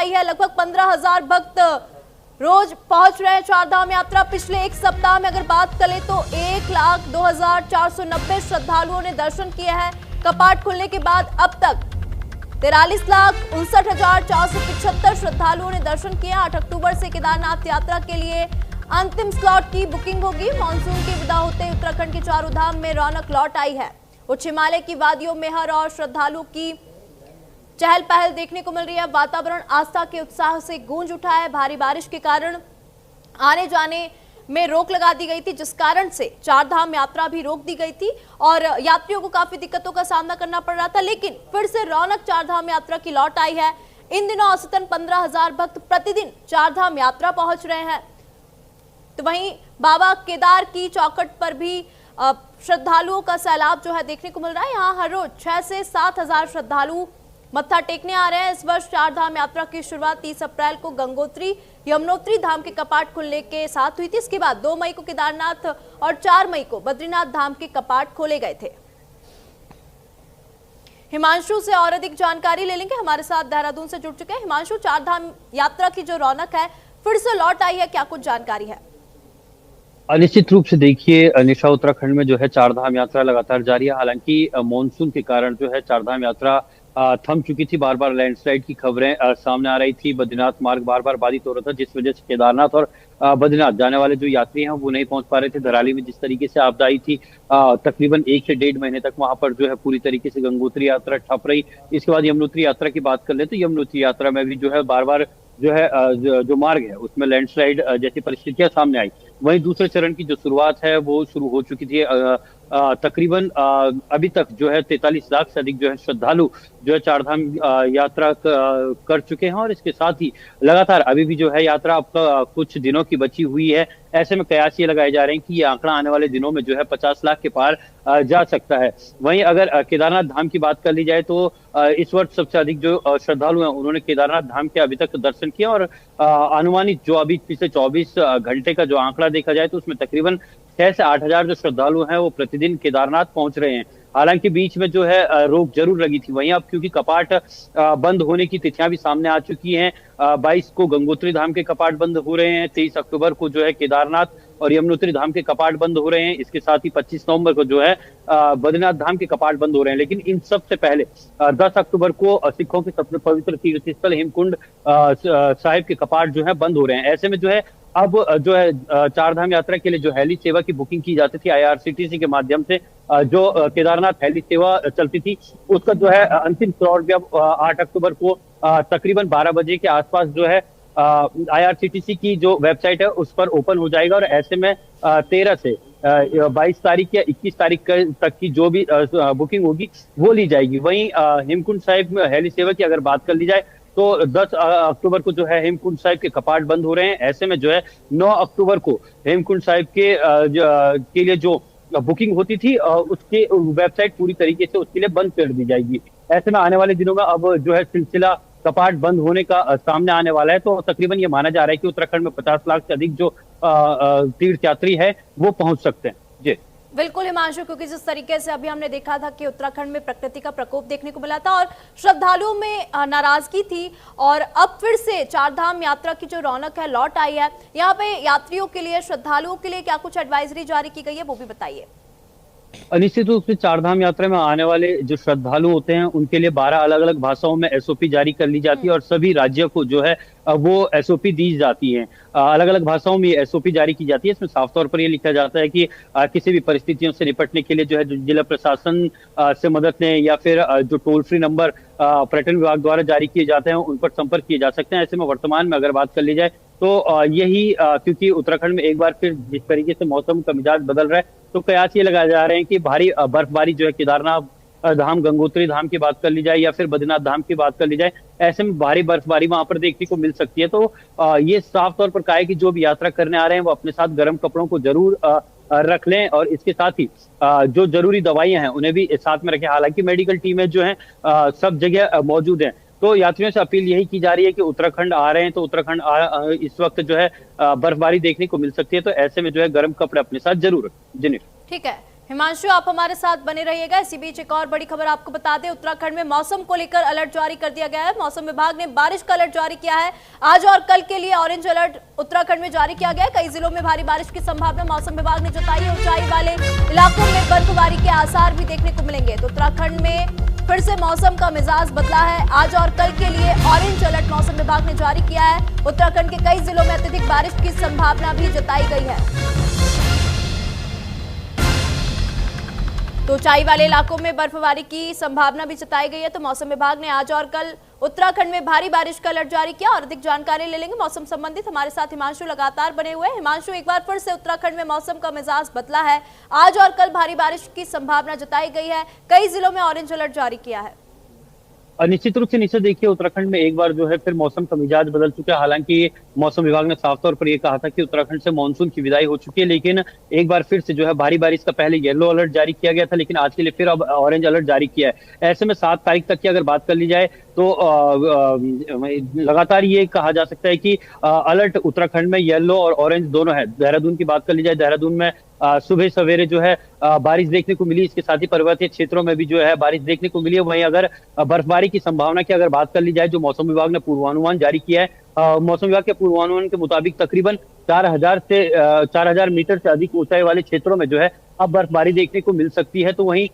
आई है। लगभग 15,000 भक्त रोज पहुंच रहे हैं चारधाम यात्रा। पिछले एक सप्ताह में अगर बात करें तो 1,02,490 श्रद्धालुओं ने दर्शन किए हैं। कपाट खुलने के बाद अब तक 43,59,475 श्रद्धालुओं ने दर्शन किए। 8 अक्टूबर से केदारनाथ यात्रा के लिए अंतिम स्लॉट की बुकिंग होगी। मानसून के विदा होते ही उत्तराखंड के चारों धाम में रौनक लौट आई है। उच्च हिमालय की वादियों में हर और श्रद्धालुओं की चहल पहल देखने को मिल रही है। वातावरण आस्था के उत्साह से गूंज उठा है। भारी बारिश के कारण आने जाने में रोक लगा दी गई थी, जिस कारण से चारधाम यात्रा भी रोक दी गई थी और यात्रियों को काफी दिक्कतों का सामना करना पड़ रहा था। लेकिन फिर से रौनक चारधाम यात्रा की लौट आई है। इन दिनों औसतन 15,000 भक्त प्रतिदिन चारधाम यात्रा पहुंच रहे हैं। तो वहीं बाबा केदार की चौखट पर भी श्रद्धालुओं का सैलाब जो है देखने को मिल रहा है। यहाँ हर रोज 6 से 7,000 श्रद्धालु मत्था टेकने आ रहे हैं। इस वर्ष चारधाम यात्रा की शुरुआत 30 अप्रैल को गंगोत्री यमुनोत्री धाम के कपाट खुलने के साथ हुई थी। इसके बाद 2 मई को केदारनाथ और 4 मई को बद्रीनाथ धाम के कपाट खोले गए थे। हिमांशु से और अधिक जानकारी ले लेंगे, हमारे साथ देहरादून से जुड़ चुके हैं। हिमांशु, चारधाम यात्रा की जो रौनक है फिर से लौट आई है, क्या कुछ जानकारी है? निश्चित रूप से देखिए निशा, उत्तराखंड में जो है चारधाम यात्रा लगातार जारी है। हालांकि मॉनसून के कारण जो है चारधाम यात्रा थम चुकी थी। बार बार लैंडस्लाइड की खबरें सामने आ रही थी। बद्रीनाथ मार्ग बार बार बाधित हो रहा था, जिस वजह से केदारनाथ और बद्रीनाथ जाने वाले जो यात्री हैं वो नहीं पहुंच पा रहे थे। धराली में जिस तरीके से आपदा आई थी, तकरीबन 1 से 1.5 महीने तक वहां पर जो है पूरी तरीके से गंगोत्री यात्रा ठप रही। इसके बाद यमुनोत्री यात्रा की बात कर ले तो यमुनोत्री यात्रा में भी जो है बार बार जो है जो मार्ग है उसमें लैंडस्लाइड जैसी परिस्थितियां सामने आई। वहीं दूसरे चरण की जो शुरुआत है वो शुरू हो चुकी थी। तकरीबन अभी तक जो है 43 लाख से अधिक जो है श्रद्धालु जो है चारधाम यात्रा कर चुके हैं और इसके साथ ही लगातार अभी भी जो है यात्रा अब कुछ दिनों की बची हुई है। ऐसे में कयास ये लगाए जा रहे हैं कि ये आंकड़ा आने वाले दिनों में जो है 50 लाख के पार जा सकता है। वहीं अगर केदारनाथ धाम की बात कर ली जाए तो इस वर्ष सबसे अधिक जो श्रद्धालु हैं उन्होंने केदारनाथ धाम के अभी तक दर्शन किया और अनुमानित जो अभी पिछले 24 घंटे का जो आंकड़ा देखा जाए तो उसमें तकरीबन 6 से 8,000 जो श्रद्धालु हैं वो प्रतिदिन केदारनाथ पहुंच रहे हैं। हालांकि बीच में जो है रोक जरूर लगी थी। वहीं अब क्योंकि कपाट बंद होने की तिथियां भी सामने आ चुकी हैं। 22 को गंगोत्री धाम के कपाट बंद हो रहे हैं। 23 अक्टूबर को जो है केदारनाथ और यमुनोत्री धाम के कपाट बंद हो रहे हैं। इसके साथ ही 25 नवंबर को जो है बद्रीनाथ धाम के कपाट बंद हो रहे हैं। लेकिन इन सब से पहले 10 अक्टूबर को सिखों के सबसे पवित्र तीर्थ स्थल हेमकुंड साहिब के कपाट जो है बंद हो रहे हैं। ऐसे में जो है अब जो है चारधाम यात्रा के लिए जो हेली सेवा की बुकिंग की जाती थी IRCTC के माध्यम से, जो केदारनाथ हेली सेवा चलती थी उसका जो है अंतिम स्लॉट भी अब 8 अक्टूबर को तकरीबन 12 बजे के आसपास जो है IRCTC की जो वेबसाइट है उस पर ओपन हो जाएगा। और ऐसे में 13 से 22 तारीख या 21 तारीख तक की जो भी बुकिंग होगी वो ली जाएगी। वहीं हेमकुंड साहिब में हेली सेवा की अगर बात कर ली जाए तो 10 अक्टूबर को जो है हेमकुंड साहिब के कपाट बंद हो रहे हैं। ऐसे में जो है 9 अक्टूबर को हेमकुंड साहिब के लिए जो बुकिंग होती थी उसकी वेबसाइट पूरी तरीके से उसके लिए बंद कर दी जाएगी। ऐसे में आने वाले दिनों में अब जो है सिलसिला कपाट बंद होने का सामने आने वाला है। तो तकरीबन ये माना जा रहा है कि उत्तराखंड में 50 लाख से अधिक जो तीर्थ यात्री है वो पहुंच सकते हैं। जी बिल्कुल हिमांशु, क्योंकि जिस तरीके से अभी हमने देखा था कि उत्तराखंड में प्रकृति का प्रकोप देखने को मिला था और श्रद्धालुओं में नाराजगी थी और अब फिर से चारधाम यात्रा की जो रौनक है लौट आई है। यहाँ पे यात्रियों के लिए, श्रद्धालुओं के लिए क्या कुछ एडवाइजरी जारी की गई है वो भी बताइए। निश्चित रूप से चारधाम यात्रा में आने वाले जो श्रद्धालु होते हैं उनके लिए 12 अलग अलग भाषाओं में SOP जारी कर ली जाती है और सभी राज्यों को जो है वो SOP दी जाती है। अलग अलग भाषाओं में SOP जारी की जाती है। इसमें साफ तौर पर ये लिखा जाता है कि किसी भी परिस्थितियों से निपटने के लिए जो है जिला प्रशासन से मदद लें या फिर जो टोल फ्री नंबर पर्यटन विभाग द्वारा जारी किए जाते हैं उन पर संपर्क किए जा सकते हैं। ऐसे में वर्तमान में अगर बात कर ली जाए तो यही क्योंकि उत्तराखंड में एक बार फिर जिस तरीके से मौसम का मिजाज बदल रहा है तो कयास ये लगाए जा रहे हैं कि भारी बर्फबारी जो है केदारनाथ धाम, गंगोत्री धाम की बात कर ली जाए या फिर बद्रीनाथ धाम की बात कर ली जाए, ऐसे में भारी बर्फबारी वहां पर देखने को मिल सकती है। तो ये साफ तौर पर कहा है कि जो भी यात्रा करने आ रहे हैं वो अपने साथ गर्म कपड़ों को जरूर रख लें और इसके साथ ही जो जरूरी दवाइयां हैं उन्हें भी साथ में रखें। हालांकि मेडिकल टीमें जो है सब जगह मौजूद हैं। तो यात्रियों से अपील यही की जा रही है कि उत्तराखंड आ रहे हैं तो उत्तराखंड इस वक्त जो है बर्फबारी देखने को मिल सकती है। तो ऐसे में जो है गर्म कपड़े अपने साथ जरूर रखें। ठीक है हिमांशु, आप हमारे साथ बने रहिएगा। इसी बीच एक और बड़ी खबर आपको बता दें, उत्तराखंड में मौसम को लेकर अलर्ट जारी कर दिया गया है। मौसम विभाग ने बारिश का अलर्ट जारी किया है। आज और कल के लिए ऑरेंज अलर्ट उत्तराखंड में जारी किया गया है। कई जिलों में भारी बारिश की संभावना मौसम विभाग ने जताई है। ऊंचाई वाले इलाकों में बर्फबारी के आसार भी देखने को मिलेंगे। तो उत्तराखंड में फिर से मौसम का मिजाज बदला है। आज और कल के लिए ऑरेंज अलर्ट मौसम विभाग ने जारी किया है। उत्तराखंड के कई जिलों में अत्यधिक बारिश की संभावना भी जताई गई है। तो ऊंचाई वाले इलाकों में बर्फबारी की संभावना भी जताई गई है। तो मौसम विभाग ने आज और कल उत्तराखंड में भारी बारिश का अलर्ट जारी किया। और अधिक जानकारी ले लेंगे मौसम संबंधित। हमारे साथ हिमांशु लगातार बने हुए हैं। हिमांशु, एक बार फिर से उत्तराखंड में मौसम का मिजाज बदला है। आज और कल भारी बारिश की संभावना जताई गई है। कई जिलों में ऑरेंज अलर्ट जारी किया है। निश्चित रूप से नीचे देखिए, उत्तराखंड में एक बार जो है फिर मौसम का मिजाज बदल चुका है। हालांकि मौसम विभाग ने साफ तौर पर यह कहा था कि उत्तराखंड से मानसून की विदाई हो चुकी है, लेकिन एक बार फिर से जो है भारी बारिश का पहले येलो अलर्ट जारी किया गया था, लेकिन आज के लिए फिर अब ऑरेंज अलर्ट जारी किया है। ऐसे में 7 तारीख तक की अगर बात कर ली जाए तो लगातार ये कहा जा सकता है कि अलर्ट उत्तराखंड में येलो और ऑरेंज दोनों है। देहरादून की बात कर ली जाए, देहरादून में सुबह सवेरे जो है बारिश देखने को मिली। इसके साथ ही पर्वतीय क्षेत्रों में भी जो है बारिश देखने को मिली है। वहीं अगर बर्फबारी की संभावना की अगर बात कर ली जाए, जो मौसम विभाग ने पूर्वानुमान जारी किया है, मौसम विभाग के पूर्वानुमान के मुताबिक तकरीबन 4000 मीटर से अधिक ऊंचाई वाले क्षेत्रों में जो है अब बर्फबारी देखने को मिल सकती है। तो वहीं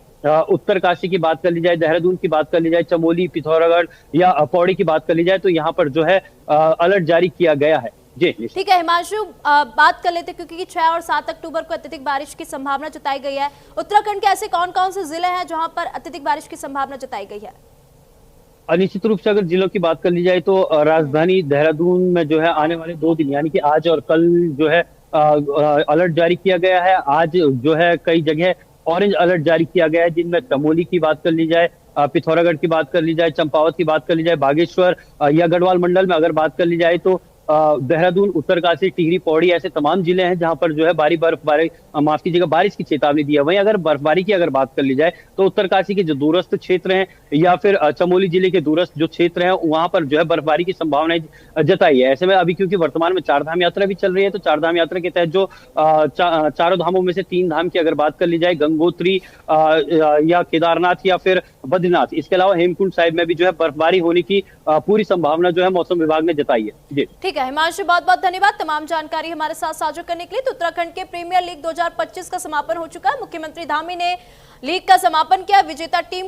उत्तरकाशी की बात कर ली जाए, देहरादून की बात कर ली जाए, चमोली, पिथौरागढ़ या पौड़ी की बात कर ली जाए, तो यहाँ पर जो है अलर्ट जारी किया गया है। जी ठीक है हिमांशु, बात कर लेते क्योंकि 6 और 7 अक्टूबर को अत्यधिक बारिश की संभावना जताई गई है। उत्तराखंड के ऐसे कौन कौन से जिले हैं जहां पर अत्यधिक बारिश की संभावना जताई गई है? निश्चित रूप से अगर जिलों की बात कर ली जाए तो राजधानी देहरादून में जो है आने वाले 2 दिन यानी कि आज और कल जो है अलर्ट जारी किया गया है। आज जो है कई जगह ऑरेंज अलर्ट जारी किया गया है, जिनमें चमोली की बात कर ली जाए, पिथौरागढ़ की बात कर ली जाए, चंपावत की बात कर ली जाए, बागेश्वर या गढ़वाल मंडल में अगर बात कर ली जाए तो देहरादून, उत्तरकाशी, टिहरी, पौड़ी ऐसे तमाम जिले हैं जहां पर जो है माफ कीजिएगा बारिश की चेतावनी दी है। वहीं अगर बर्फबारी की अगर बात कर ली जाए तो उत्तरकाशी के जो दूरस्थ क्षेत्र हैं या फिर चमोली जिले के दूरस्थ जो क्षेत्र हैं वहां पर जो है बर्फबारी की संभावना जताई है। ऐसे में अभी क्योंकि वर्तमान में 4 धाम यात्रा भी चल रही है, तो 4 धाम यात्रा के तहत जो चारों धामों में से 3 धाम की अगर बात कर ली जाए, गंगोत्री या केदारनाथ या फिर बद्रीनाथ, इसके अलावा हेमकुंड साहिब में भी जो है बर्फबारी होने की पूरी संभावना जो है मौसम विभाग ने जताई है। जी ठीक है हिमांशु, बहुत बहुत धन्यवाद तमाम जानकारी हमारे साथ साझा करने के लिए। तो उत्तराखंड के प्रीमियर लीग 2025 का समापन हो चुका है। मुख्यमंत्री धामी ने लीग का समापन किया। विजेता टीम